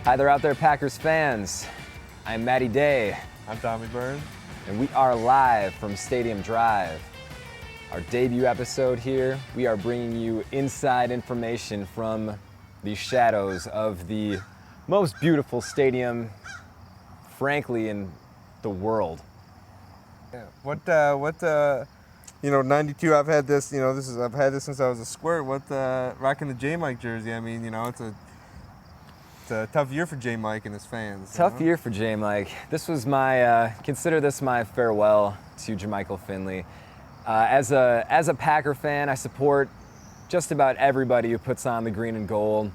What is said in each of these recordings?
Hi there out there, Packers fans. I'm Matty Day. I'm Tommy Burns. And we are live from Stadium Drive. Our debut episode here, we are bringing you inside information from the shadows of the most beautiful stadium, frankly, in the world. Yeah. What 92, I've had this, I've had this since I was a squirt. Rocking the J-Mike jersey, I mean, it's a tough year for J-Mike and his fans. Tough year for J-Mike. This was my, consider this my farewell to Jermichael Finley. As a Packer fan, I support just about everybody who puts on the green and gold.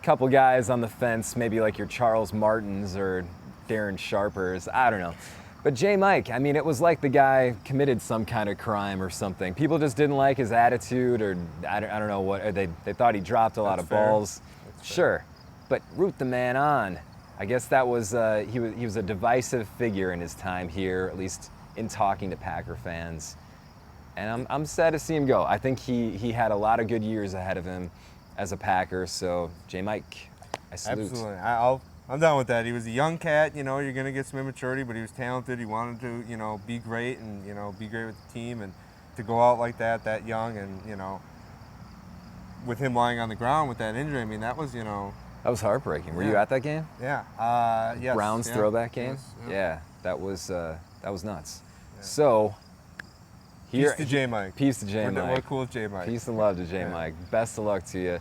Couple guys on the fence, maybe like your Charles Martins or Darren Sharpers, I don't know. But J-Mike, I mean, it was like the guy committed some kind of crime or something. People just didn't like his attitude, or I don't know what, or they thought he dropped a lot of balls. Sure, but root the man on. I guess that was, he was a divisive figure in his time here, at least in talking to Packer fans. And I'm sad to see him go. I think he had a lot of good years ahead of him as a Packer, so J-Mike, I salute. Absolutely. I'm down with that. He was a young cat, you're going to get some immaturity, but he was talented. He wanted to, be great and, be great with the team. And to go out like that young and, with him lying on the ground with that injury, I mean, that was, That was heartbreaking. Were you at that game? Yeah. Yes. Browns throwback game? Yes, yeah, that was nuts. Yeah. So, here, peace to J-Mike. Peace to J-Mike. We're cool with J-Mike. Peace and love to J-Mike. Best of luck to you.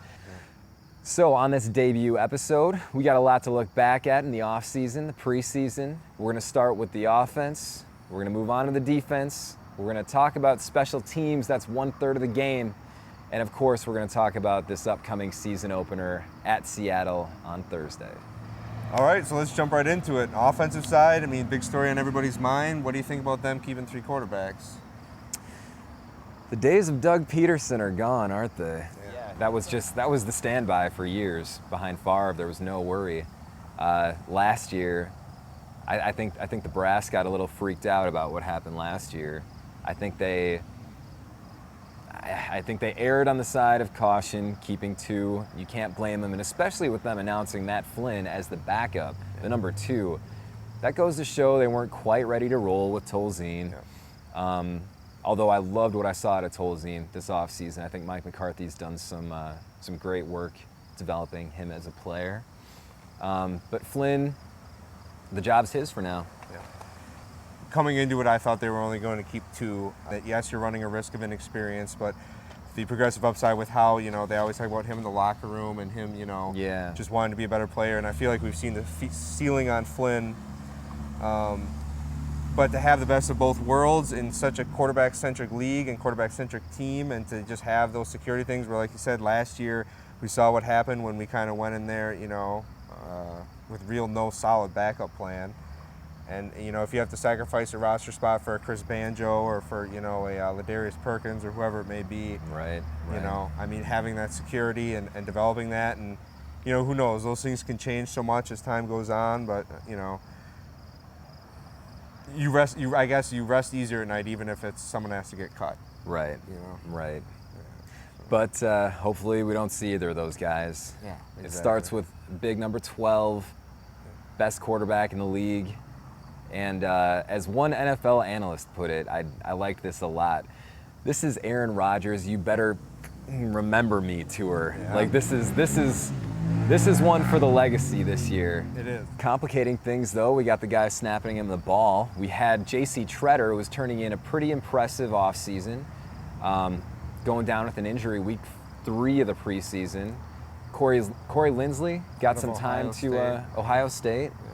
So on this debut episode, we got a lot to look back at in the offseason, the preseason. We're going to start with the offense. We're going to move on to the defense. We're going to talk about special teams. That's 1/3 of the game. And of course, we're going to talk about this upcoming season opener at Seattle on Thursday. All right, so let's jump right into it. Offensive side, I mean, big story on everybody's mind. What do you think about them keeping 3 quarterbacks? The days of Doug Peterson are gone, aren't they? That was the standby for years behind Favre. There was no worry. Last year, I think the brass got a little freaked out about what happened last year. I think they erred on the side of caution, keeping 2. You can't blame them, and especially with them announcing Matt Flynn as the backup, the number 2. That goes to show they weren't quite ready to roll with Tolzien. Yeah. Although I loved what I saw out of Tolzien this offseason. I think Mike McCarthy's done some great work developing him as a player. But Flynn, the job's his for now. Yeah. Coming into it, I thought they were only going to keep 2. That yes, you're running a risk of inexperience, but the progressive upside with how, they always talk about him in the locker room and him, just wanting to be a better player. And I feel like we've seen the ceiling on Flynn. But to have the best of both worlds in such a quarterback-centric league and quarterback-centric team, and to just have those security things where, like you said, last year we saw what happened when we kind of went in there, with real no solid backup plan. And, if you have to sacrifice a roster spot for a Chris Banjo or for, a Ladarius Perkins or whoever it may be, right. I mean, having that security and developing that, and, who knows, those things can change so much as time goes on, but, I guess you rest easier at night, even if it's someone has to get cut. Right. Right. Yeah. But hopefully we don't see either of those guys. Yeah. Exactly. It starts with big number 12, best quarterback in the league. And as one NFL analyst put it, I like this a lot. This is Aaron Rodgers. You better remember me tour. Yeah. Like this is one for the legacy this year. It is. Complicating things, though, we got the guy snapping him the ball. We had J.C. Tretter, who was turning in a pretty impressive offseason, going down with an injury week 3 of the preseason. Corey Linsley got some time to Ohio State. Yeah.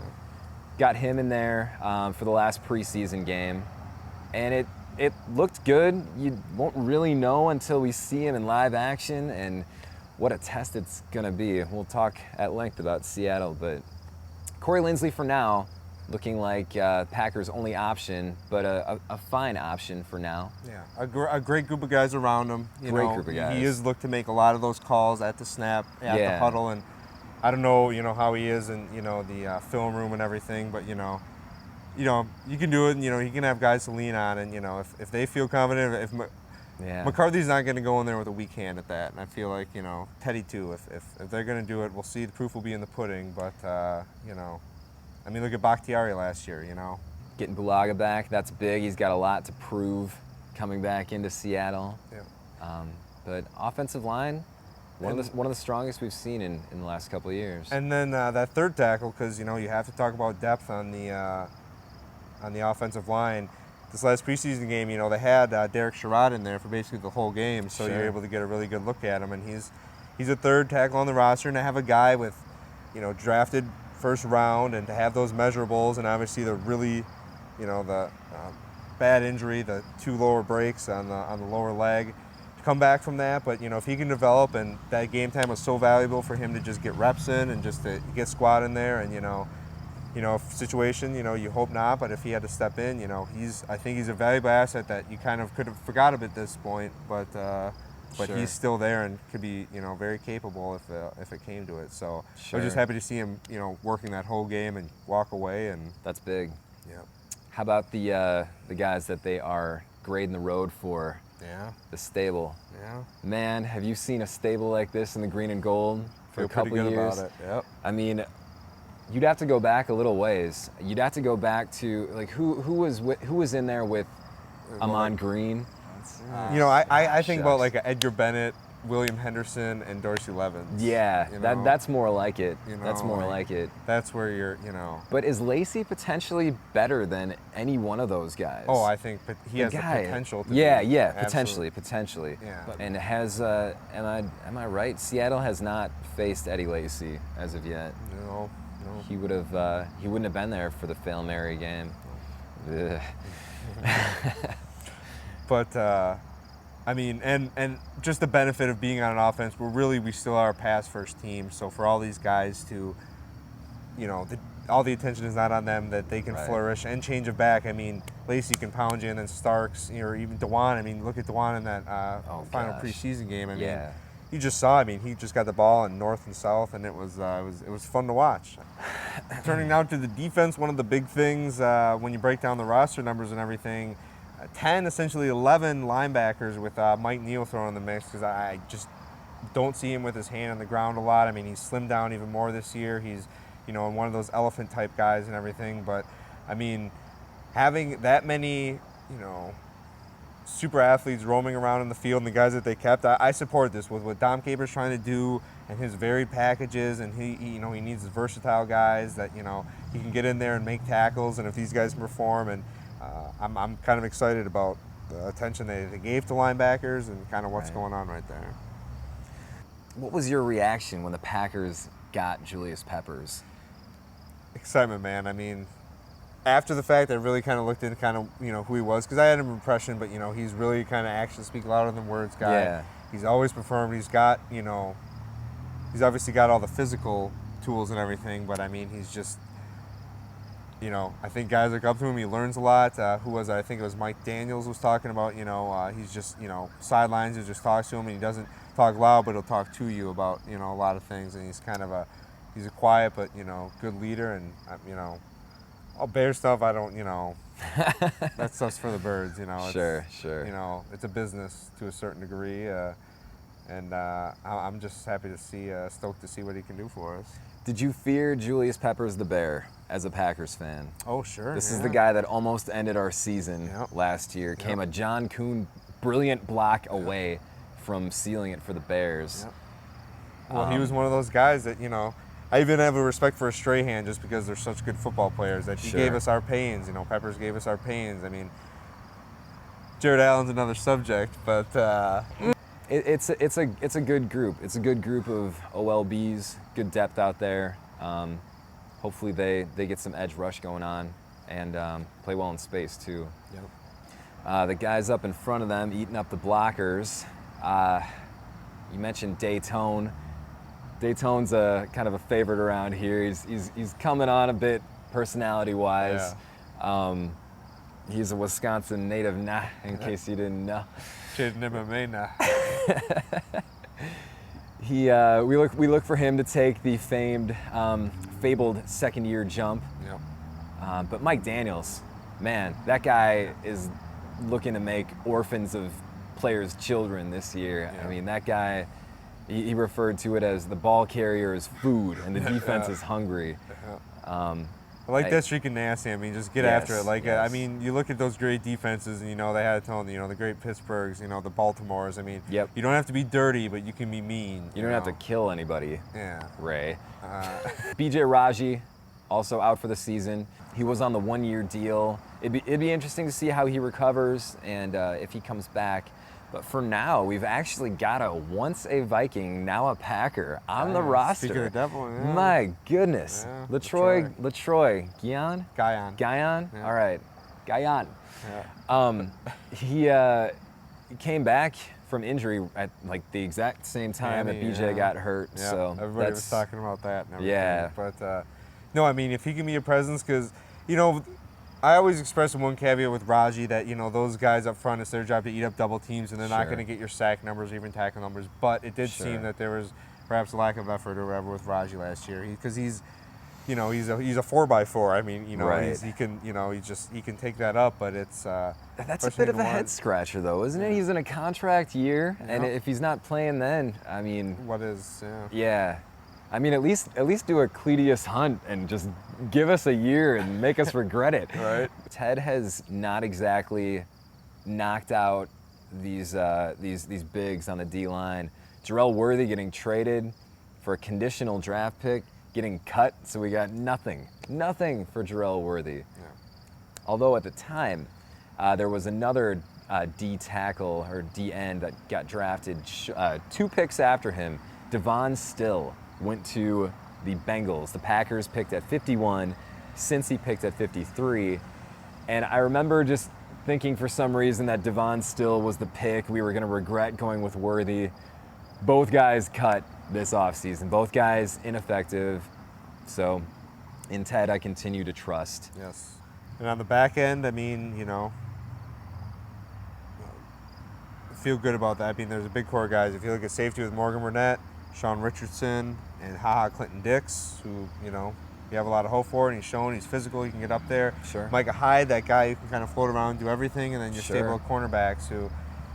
Got him in there for the last preseason game. And it looked good. You won't really know until we see him in live action, and what a test it's going to be. We'll talk at length about Seattle, but Corey Linsley for now, looking like Packers' only option, but a fine option for now. Yeah, a great group of guys around him. Great group of guys. He is looked to make a lot of those calls at the snap, at the huddle, and I don't know, how he is in, the film room and everything, but, you can do it, and, he can have guys to lean on, and, if they feel confident, Yeah. McCarthy's not going to go in there with a weak hand at that, and I feel like, Teddy too. If they're going to do it, we'll see. The proof will be in the pudding. But I mean, look at Bakhtiari last year. Getting Bulaga back, that's big. He's got a lot to prove coming back into Seattle. Yeah. But offensive line, one of the strongest we've seen in the last couple of years. And then that third tackle, because you have to talk about depth on the offensive line. This last preseason game, they had Derek Sherrod in there for basically the whole game, so Sure. you're able to get a really good look at him. And he's a third tackle on the roster, and to have a guy with, drafted first round, and to have those measurables, and obviously the really, the bad injury, the 2 lower breaks on the lower leg, to come back from that. But if he can develop, and that game time was so valuable for him to just get reps in and just to get squad in there, and situation, you hope not, but if he had to step in, I think he's a valuable asset that you kind of could have forgot about at this point, but Sure. he's still there and could be, very capable if it came to it. So I was just happy to see him, working that whole game and walk away, and That's big. yeah. How about the guys that they are grading the road for? Yeah. The stable. Yeah. Man, have you seen a stable like this in the green and gold for Feel a couple pretty good years? about it. Yep. I mean, you'd have to go back a little ways. You'd have to go back to like who was in there with Amon Green. I think about shucks. like a Edgar Bennett, William Henderson, and Dorsey Levens. Yeah, that's more like it. That's more like- like it. That's where you're, But is Lacey potentially better than any one of those guys? Oh, I think, but he has the guy- potential to Yeah, be. yeah, Absolutely. potentially. Yeah. And has am I right? Seattle has not faced Eddie Lacy as of yet. No. He wouldn't have been there for the Fail Mary game. Ugh. But I mean, and just the benefit of being on an offense, we still are a pass first team. So for all these guys to, all the attention is not on them, that they can Right. flourish and change it back. I mean, Lacey can pound you, and then Starks, or even DeJuan. I mean, look at DeJuan in that final gosh. preseason game. I mean, Yeah. you just saw. I mean, he just got the ball in north and south, and it was fun to watch. Turning now to the defense, one of the big things when you break down the roster numbers and everything, 10, essentially 11 linebackers with Mike Neal thrown in the mix, because I just don't see him with his hand on the ground a lot. I mean, he's slimmed down even more this year. He's, one of those elephant type guys and everything. But I mean, having that many, super athletes roaming around in the field and the guys that they kept, I support this with what Dom Capers trying to do and his varied packages. And he needs versatile guys that, he can get in there and make tackles. And if these guys perform, and I'm kind of excited about the attention they gave to linebackers and kind of what's Right. going on right there. What was your reaction when the Packers got Julius Peppers? Excitement, man. I mean, after the fact, I really kind of looked into kind of, who he was, because I had an impression, but, he's really kind of actions speak louder than words guy. Yeah. He's always performed. He's got, he's obviously got all the physical tools and everything, but I mean, he's just, I think guys look up to him. He learns a lot. Who was it? I think it was Mike Daniels was talking about, he's just, sidelines, he just talks to him, and he doesn't talk loud, but he'll talk to you about, a lot of things, and he's kind of he's a quiet but, good leader, and, all Bear stuff, I don't, that stuff's for the birds, It's, Sure. It's a business to a certain degree, and I'm just happy to see, stoked to see what he can do for us. Did you fear Julius Peppers the Bear as a Packers fan? Oh, sure. This is the guy that almost ended our season Yep. last year. Came a John Kuhn brilliant block away from sealing it for the Bears. Yep. Well, he was one of those guys that, I even have a respect for Strahan just because they're such good football players, that he Sure. gave us our pains. Peppers gave us our pains. I mean, Jared Allen's another subject, but It's a good group. It's a good group of OLBs, good depth out there. Hopefully they get some edge rush going on and play well in space too. The guys up in front of them eating up the blockers. You mentioned Daytone. Daytone's a kind of a favorite around here. He's coming on a bit personality-wise. He's a Wisconsin native, in case you didn't know. We look for him to take the fabled second-year jump. But Mike Daniels, man, that guy is looking to make orphans of players' children this year. Yeah. I mean, that guy, he referred to it as the ball carrier is food and the defense is hungry. I like that streak of nasty. I mean, just get after it. Like, yes. I mean, you look at those great defenses, and they had the great Pittsburghs, the Baltimores. I mean, Yep. you don't have to be dirty, but you can be mean. You don't have to kill anybody, Yeah. Ray. BJ Raji, also out for the season. He was on the one-year deal. It'd be interesting to see how he recovers and if he comes back. But for now, we've actually got a once a Viking, now a Packer on the roster. Speaking of the devil, yeah. My goodness. Yeah, Latroy. Guion? Guyon. Yeah. All right. Guyon. Yeah. He came back from injury at like the exact same time that BJ got hurt. Yeah. So Everybody was talking about that and everything. Yeah. But no, I mean, if he can be a presence, because, I always express one caveat with Raji that, those guys up front, it's their job to eat up double teams, and they're not going to get your sack numbers or even tackle numbers. But it did seem that there was perhaps a lack of effort or whatever with Raji last year, because he's a 4x4. I mean, Right. he can take that up, but it's that's a bit of a head scratcher, though, isn't it? He's in a contract year, and if he's not playing, then I mean, what is? Yeah. I mean, at least do a Cletus Hunt and just give us a year and make us regret it. Right. Ted has not exactly knocked out these bigs on the D line. Jarrell Worthy getting traded for a conditional draft pick, getting cut, so we got nothing for Jarrell Worthy. Yeah. Although at the time, there was another D tackle or D end that got drafted 2 picks after him. Devon Still went to the Bengals. The Packers picked at 51, Cincy picked at 53. And I remember just thinking for some reason that Devon Still was the pick. We were going to regret going with Worthy. Both guys cut this offseason. Both guys ineffective. So in Ted, I continue to trust. Yes. And on the back end, I mean, feel good about that. I mean, there's a big core of guys. If you look at safety with Morgan Burnett, Sean Richardson, and Clinton Dix, who, you have a lot of hope for, and he's shown he's physical, he can get up there. Sure. Micah Hyde, that guy who can kind of float around, do everything, and then your Sure. stable cornerbacks who,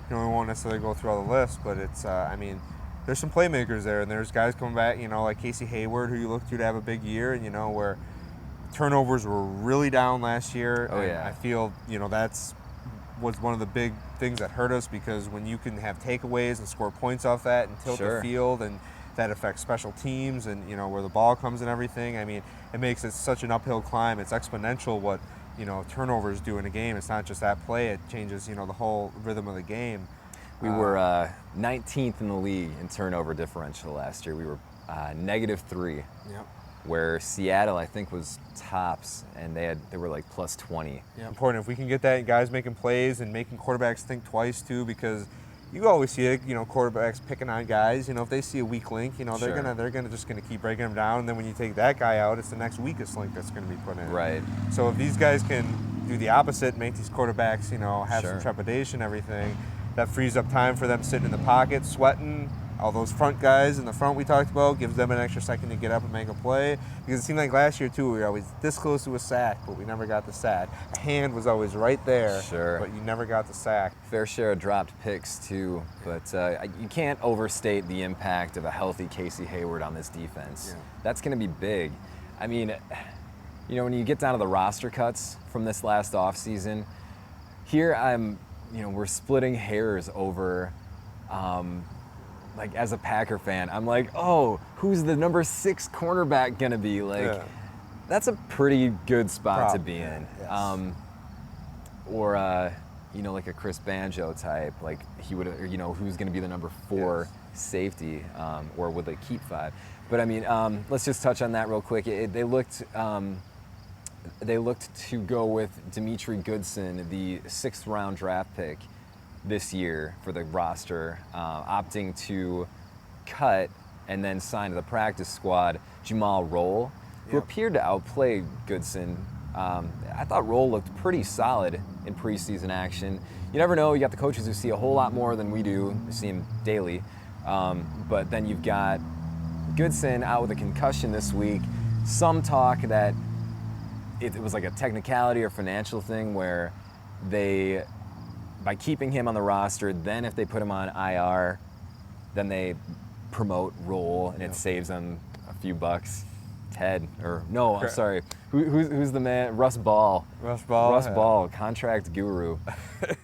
we won't necessarily go through all the lists, but it's, there's some playmakers there, and there's guys coming back, like Casey Hayward, who you look to have a big year, and, where turnovers were really down last year. Oh, and yeah. I feel, that's was one of the big things that hurt us, because when you can have takeaways and score points off that and tilt Sure. the field, and that affects special teams and, where the ball comes and everything. I mean, it makes it such an uphill climb. It's exponential what, turnovers do in a game. It's not just that play. It changes, the whole rhythm of the game. We were 19th in the league in turnover differential last year. We were -3. Yep. Where Seattle, I think, was tops, and they were like +20. Yeah, important. If we can get that, guys making plays and making quarterbacks think twice too, because you always see it, quarterbacks picking on guys. If they see a weak link, they're Sure. gonna just keep breaking them down. And then when you take that guy out, it's the next weakest link that's gonna be put in. Right. So if these guys can do the opposite, and make these quarterbacks, have Sure. some trepidation, everything, that frees up time for them sitting in the pocket, sweating. All those front guys in the front we talked about, gives them an extra second to get up and make a play. Because it seemed like last year too, we were always this close to a sack, but we never got the sack. A hand was always right there, Sure. but you never got the sack. Fair share of dropped picks too, but you can't overstate the impact of a healthy Casey Hayward on this defense. Yeah. That's going to be big. I mean, when you get down to the roster cuts from this last offseason, here we're splitting hairs over. Like, as a Packer fan, I'm like, oh, who's the number 6 cornerback gonna be? Like, that's a pretty good spot to be in. Yes. Or like a Chris Banjo type, like he would, who's gonna be the number 4 safety, or would they keep 5? But I mean, let's just touch on that real quick. They looked to go with Dimitri Goodson, the 6th round draft pick this year for the roster, opting to cut and then sign to the practice squad Jamal Roll, who appeared to outplay Goodson. I thought Roll looked pretty solid in preseason action. You never know. You got the coaches who see a whole lot more than we do. We see him daily. But then you've got Goodson out with a concussion this week. Some talk that it was like a technicality or financial thing where they by keeping him on the roster, then if they put him on IR, then they promote roll, and it saves them a few bucks. Ted, or no, I'm sorry. Who's the man? Russ Ball. Russ Ball, contract guru,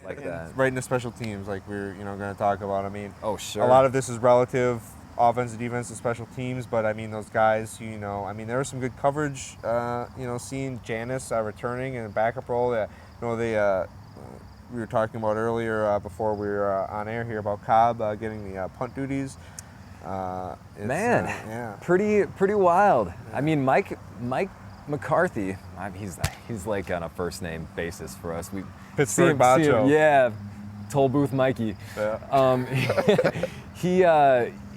like that. Right into special teams, like we're going to talk about. I mean, oh sure. A lot of this is relative, offensive, defensive, special teams. But I mean, those guys, I mean, there was some good coverage. Seeing Janice returning in a backup role. We were talking about earlier before we were on air here about Cobb getting the punt duties. Pretty wild. Yeah. I mean, Mike McCarthy, he's like on a first name basis for us. We Pittsburgh Macho. Yeah, Toll Booth Mikey. Yeah.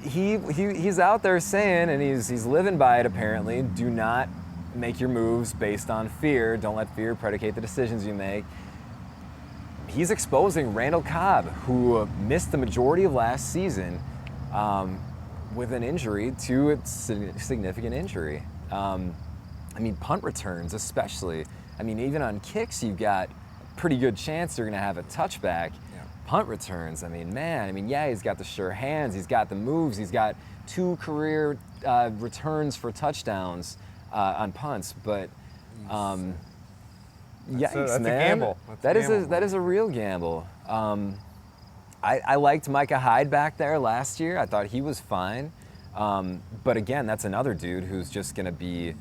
He's out there saying, and he's living by it apparently. Do not make your moves based on fear. Don't let fear predicate the decisions you make. He's exposing Randall Cobb, who missed the majority of last season. With an injury to a significant injury. I mean, punt returns especially. I mean, even on kicks, you've got a pretty good chance you're going to have a touchback. Yeah. Punt returns, I mean, he's got the sure hands, he's got the moves, he's got 2 career returns for touchdowns on punts, but yikes, that's man. A gamble. That is a real gamble. I liked Micah Hyde back there last year. I thought he was fine. But again, that's another dude who's just going to be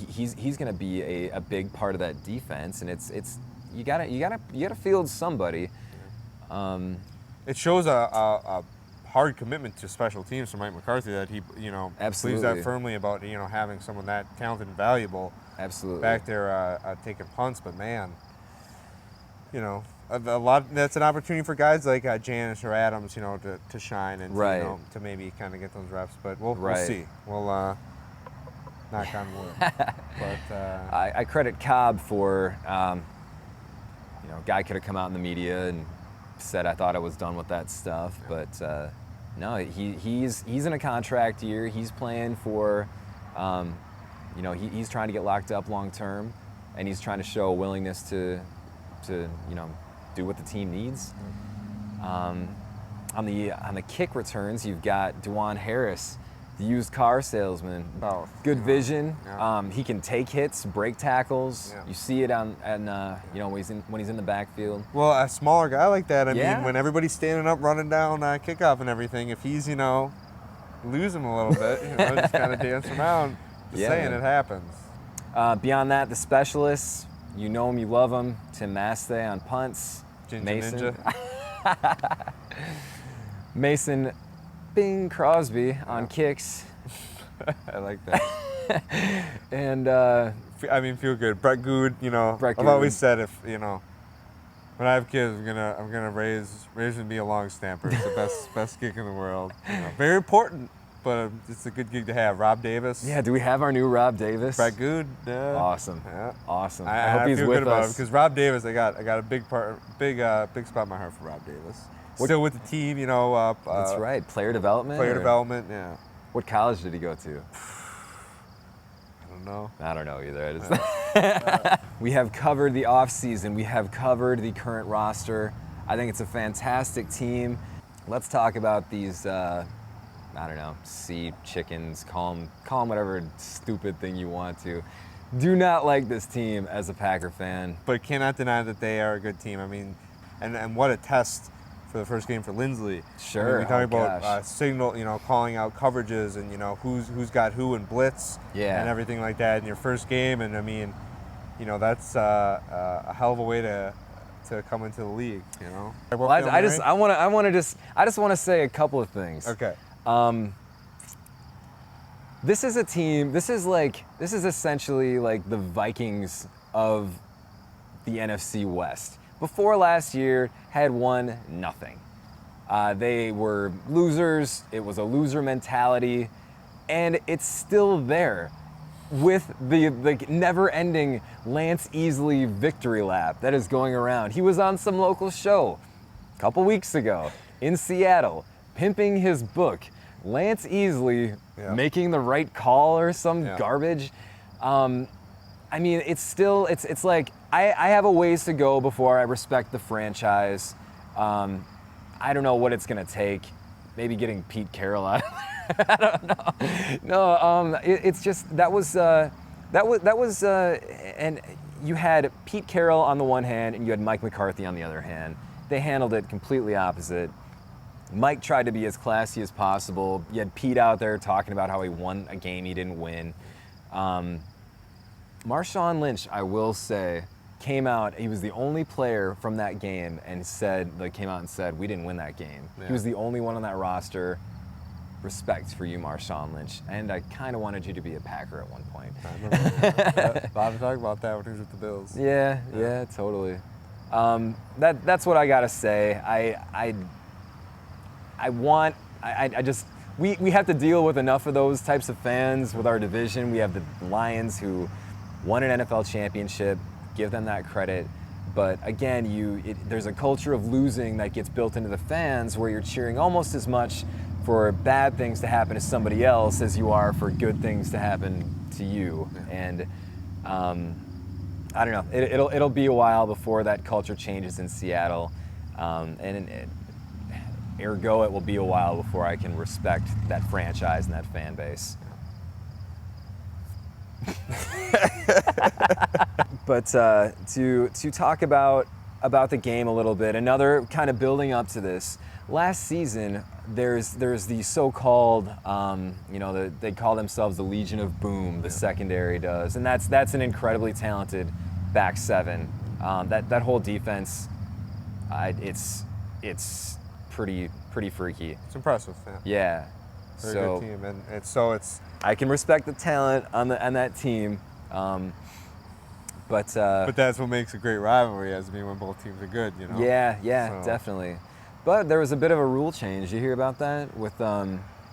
he's going to be a big part of that defense, and it's you gotta field somebody. It shows a hard commitment to special teams from Mike McCarthy that he believes that firmly about having someone that talented and valuable. Absolutely. Back there taking punts, but man, a lot. That's an opportunity for guys like Janice or Adams, to shine and to maybe kind of get those reps. But we'll see. We'll knock on wood. But I credit Cobb for, guy could have come out in the media and said I thought I was done with that stuff, but no, he's in a contract year. He's playing for, he's trying to get locked up long term, and he's trying to show a willingness to do what the team needs. On the kick returns, you've got DeJuan Harris, the used car salesman. Good vision. Yeah. He can take hits, break tackles. Yeah. You see it when he's in the backfield. Well, a smaller guy like that, I mean, when everybody's standing up, running down kickoff and everything, if he's lose him a little bit, just kind of dance around. Just saying, it happens. Beyond that, the specialists. You know him, you love him. Tim Masthay on punts. Mason. Ninja. Mason Bing Crosby on kicks. I like that. And feel good. Brett Good, I've always said when I have kids, I'm gonna raise them to be a long snapper. It's the best gig in the world. Very important. But it's a good gig to have. Rob Davis. Yeah, do we have our new Rob Davis? Brett Good. Awesome. Yeah. Awesome. I hope he's feel with good about us. him because Rob Davis, I got a big spot in my heart for Rob Davis. Still with the team, That's right. Player development. Development. Yeah. What college did he go to? I don't know. I don't know either. We have covered the offseason. We have covered the current roster. I think it's a fantastic team. Let's talk about these. Sea chickens, call them whatever stupid thing you want to. Do not like this team as a Packer fan. But cannot deny that they are a good team. I mean, and what a test for the first game for Lindsley. Sure. We talk about signal, calling out coverages and, who's got who in blitz and everything like that in your first game. And I mean, that's a hell of a way to come into the league, Well, I just want to say a couple of things. Okay. This is a team, this is essentially like the Vikings of the NFC West. Before last year, had won nothing. They were losers, it was a loser mentality, and it's still there with the never-ending Lance Easley victory lap that is going around. He was on some local show a couple weeks ago in Seattle, pimping his book. Lance Easley making the right call or some garbage. I mean, it's still, it's like, I have a ways to go before I respect the franchise. I don't know what it's going to take. Maybe getting Pete Carroll out of there. I don't know. No, it's just, and you had Pete Carroll on the one hand and you had Mike McCarthy on the other hand. They handled it completely opposite. Mike tried to be as classy as possible. You had Pete out there talking about how he won a game he didn't win. Marshawn Lynch, I will say, came out. He was the only player from that game and came out and said, we didn't win that game. Yeah. He was the only one on that roster. Respect for you, Marshawn Lynch. And I kind of wanted you to be a Packer at one point. I remember Bob talked about that when he was with the Bills. Yeah, totally. That's what I gotta say. We have to deal with enough of those types of fans with our division. We have the Lions who won an NFL championship. Give them that credit. But again, there's a culture of losing that gets built into the fans where you're cheering almost as much for bad things to happen to somebody else as you are for good things to happen to you. And I don't know. It'll be a while before that culture changes in Seattle, ergo, it will be a while before I can respect that franchise and that fan base. But to talk about the game a little bit, another kind of building up to this. Last season, there's the so-called, they call themselves the Legion of Boom. The secondary does, and that's an incredibly talented back seven. That whole defense, it's pretty freaky. It's impressive. Yeah. Very good team, and it's. I can respect the talent on that team, but that's what makes a great rivalry, as when both teams are good, you know. Yeah, definitely. But there was a bit of a rule change. You hear about that? With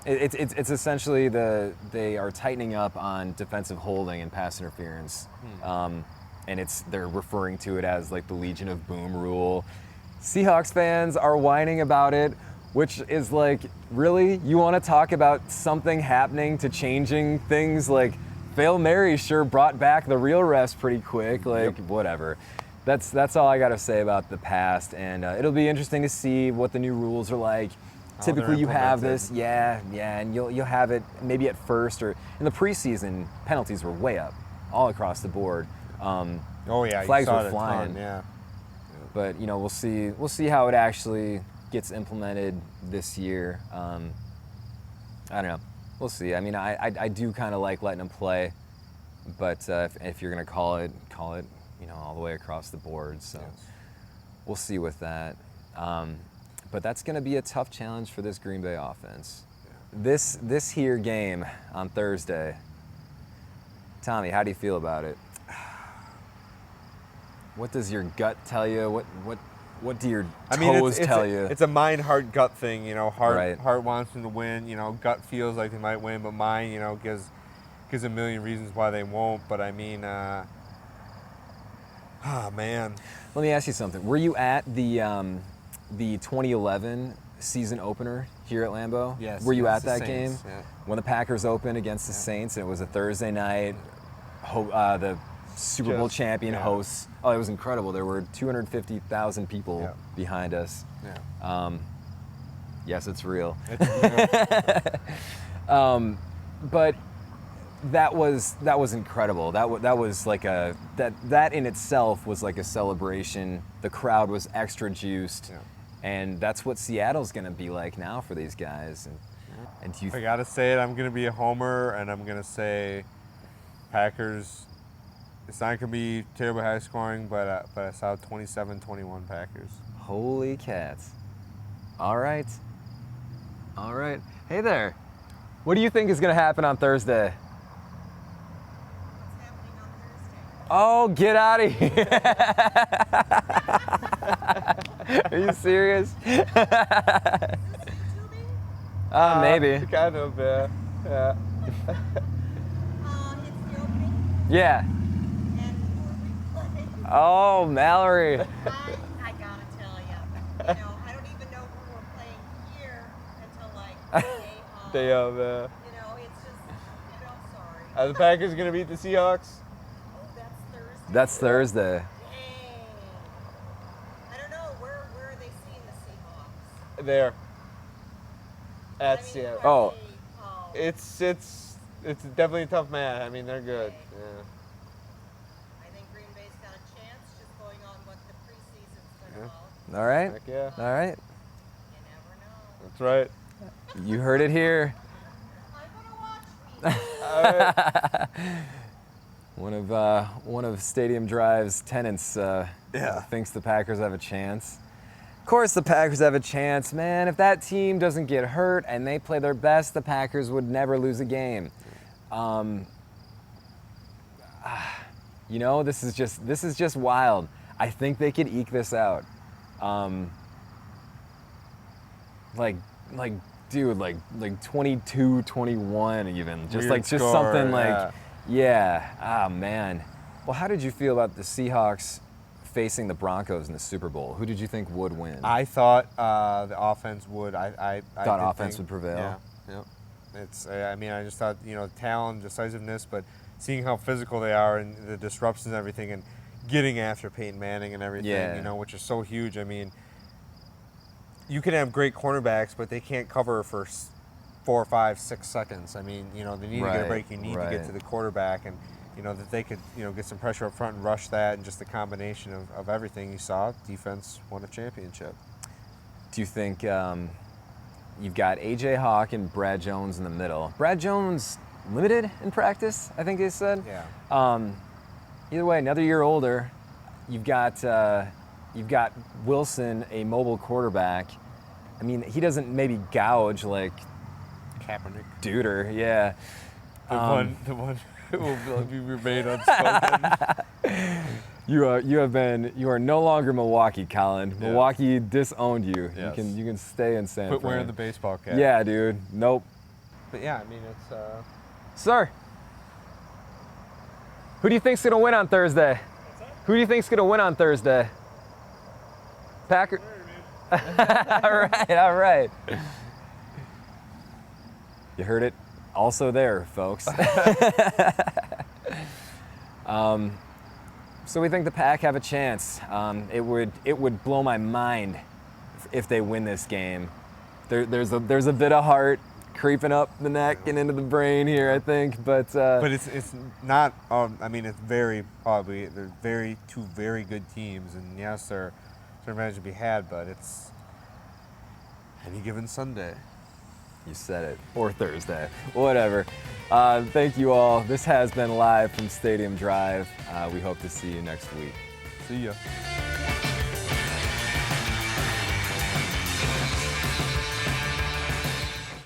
it's essentially they are tightening up on defensive holding and pass interference, and they're referring to it as like the Legion of Boom rule. Seahawks fans are whining about it, which is like, really? You want to talk about something happening to changing things? Like, Hail Mary sure brought back the real refs pretty quick. Like, whatever. That's all I got to say about the past, and it'll be interesting to see what the new rules are like. Typically, you have this, and you'll have it maybe at first, or in the preseason, penalties were way up, all across the board. Flags were flying. But we'll see how it actually gets implemented this year. I don't know. We'll see. I mean, I do kind of like letting them play, but if you're gonna call it, all the way across the board. So we'll see with that. But that's gonna be a tough challenge for this Green Bay offense. Yeah. This here game on Thursday. Tommy, how do you feel about it? What does your gut tell you? What do your toes tell you? It's a mind, heart, gut thing. Heart wants them to win. Gut feels like they might win, but mind, gives a million reasons why they won't. But I mean, man. Let me ask you something. Were you at the 2011 season opener here at Lambeau? Yes. Were you at that Saints, game? Yeah. When the Packers opened against the Saints, and it was a Thursday night. The Super Bowl champion hosts. Oh, it was incredible. There were 250,000 people behind us. Yeah. Yes, it's real. But that was incredible. That was like that in itself was like a celebration. The crowd was extra juiced, and that's what Seattle's gonna be like now for these guys. And I gotta say it. I'm gonna be a homer, and I'm gonna say Packers. It's not going to be terribly high scoring, but I saw 27-21 Packers. Holy cats. All right. Hey there. What do you think is going to happen on Thursday? What's happening on Thursday? Oh, get out of here. Are you serious? Is this YouTubing? Maybe. Kind of, yeah. It's the opening. Yeah. Oh, Mallory. I gotta tell you, I don't even know who we're playing here until like Day of. It's just, sorry. Are the Packers gonna beat the Seahawks? Oh, that's That's Thursday. Dang. I don't know. Where are they seeing the Seahawks? There. At I mean, Seattle. who are Oh. they? It's definitely a tough match. I mean, they're good. Okay. Yeah. I think Green Bay's got a chance, just going on what the preseason's been about. All right. Heck yeah. All right. You never know. That's right. You heard it here. I'm gonna watch these. One of Stadium Drive's tenants Yeah. thinks the Packers have a chance. Of course, the Packers have a chance, man. If that team doesn't get hurt and they play their best, the Packers would never lose a game. You know, this is just wild. I think they could eke this out. Dude, like 22-21 even. Just Weird just score, something yeah. yeah. Oh man. Well, how did you feel about the Seahawks facing the Broncos in the Super Bowl? Who did you think would win? I thought the offense would. I Thought did offense think- would prevail? Yeah. Yep. It's. I mean, I just thought talent, decisiveness, but seeing how physical they are and the disruptions and everything, and getting after Peyton Manning and everything, Yeah. which is so huge. I mean, you can have great cornerbacks, but they can't cover for 4, 5, 6 seconds. I mean, they need to get a Right, break. You need to right. get to the quarterback, and that they could get some pressure up front and rush that, and just the combination of everything you saw. Defense won a championship. Do you think you've got A.J. Hawk and Brad Jones in the middle? Brad Jones limited in practice, I think they said. Yeah. Either way, another year older. You've got Wilson, a mobile quarterback. I mean, he doesn't maybe gouge like Kaepernick. Duder, yeah. The one who will be remain unspoken. You are no longer Milwaukee, Colin. Yeah. Milwaukee disowned you. Yes. You can stay in San Quit Fran. wearing the baseball cap. Yeah, dude. Nope. But yeah, I mean, it's. Sir, who do you think's gonna win on Thursday? Who do you think's gonna win on Thursday? Packer. All right. You heard it. Also there, folks. So we think the Pack have a chance. It would blow my mind if they win this game. There's a bit of heart creeping up the neck and into the brain here, I think. But it's not. I mean, it's very probably they're two very good teams, and yes, there's advantage to be had, but it's any given Sunday. You said it. Or Thursday. Whatever. Thank you all. This has been live from Stadium Drive. We hope to see you next week. See ya.